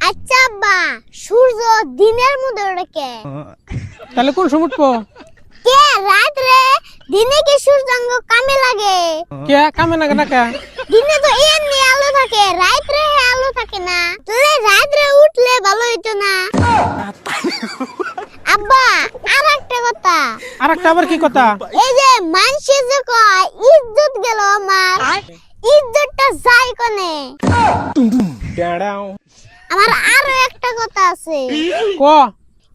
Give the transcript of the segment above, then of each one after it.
আচ্ছা আব্বা, সূর্য দিনের মধ্যে ওঠে কে? তাহলে কোন সময় উঠবো? কে রাত্রে? দিনে কি সূর্যাঙ্গ কামে লাগে? কে কামে না কেন কে? দিনে তো এমনি আলো থাকে, রাত্রে আলো থাকে না। তাহলে রাত্রে উঠলে ভালো হইতো না? আব্বা, আর একটা কথা। আর একটা আবার কি কথা? এই যে মানুষে যে কয় ইজ্জত গেল আমার, ইজ্জতটা যাই কোনে? আমার আরো একটা কথা আছে। ক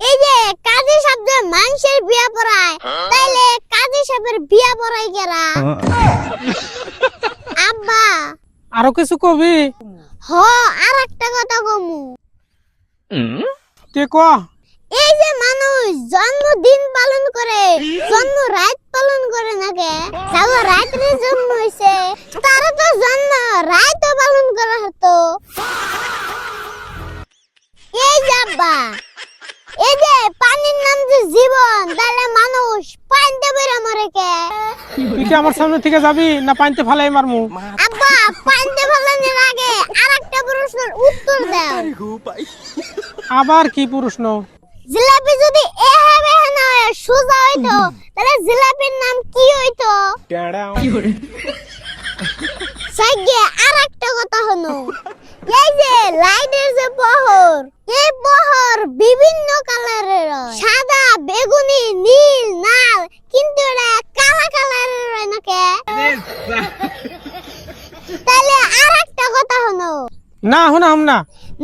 এই যে কাজী সাহেব যে মানুষের বিয়া পড়ায়, তাইলে কাজী সাহেবের বিয়া পড়াই কেরা? আব্বা, আরো কিছু কবি? হ, আর একটা কথা কমু। তে ক। এই যে মানুষ জন্মদিন পালন করে, জন্ম রাত পালন করে না কে? যাও রাত্রে জন্ম হইছে, তারা তো জন্ম রাত পালন করা হতো। এই যে আব্বা, এই যে পানির নাম যে জীবন, তাহলে মানুষ পানিতে বেরা মরে কে? তুই কি আমার সামনে থেকে যাবি না পানিতে ফালাই মারমু? আব্বা, পানিতে ফেলানোর আগে আরেকটা প্রশ্নের উত্তর দাও। আবার কি প্রশ্ন? জিলাপি যদি এহে বেহে না হয়ে সোজা হইতো, তাহলে জিলাপির নাম কি হইতো? সাইগে আরেকটা কথা হলো, এই যে লাইটের যে প্রহর, এই প্রহর বিভিন্ন কালারের হয়, সাদা, বেগুনি, নীল, লাল, কিন্তু এটা কালা কালারের হয় না কে? তাহলে আরেকটা কথা হলো, না হনাম না।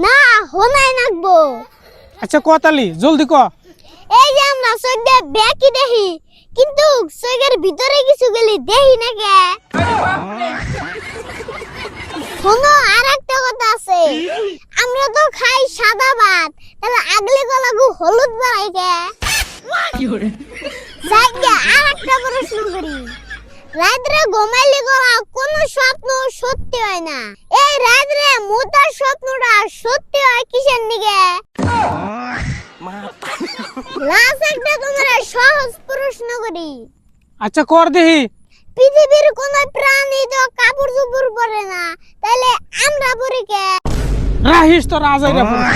না হোনাই নাকবো। আচ্ছা ক তালি জলদি ক। এই যে আমরা সৈগে ব্যাকি দেখি, কিন্তু সৈগের ভিতরে কিছু গেলি দেখি না কে? শোনো, আর একটা কথা আছে। আমরা তো খাই সাদা ভাত, তাহলে আগলে গলাগু হলুদ বাড়াই কে? যাইগে আর একটা প্রশ্ন করি। রাত্রে ঘুমাইলে গলা কোন স্বপ্ন সত্যি হয় না, এই রাত্রে মোতার স্বপ্নটা সত্যি হয় কিসের নিগে? লাস্ট একটা তোমার সহজ প্রশ্ন করি। আচ্ছা কর দেহি। পৃথিবীর কোন প্রাণী তো কাপড় চোপড় পরে না, তাহলে আমরা পরি কে? রাহিস তো রাজাইরা প্রশ্ন।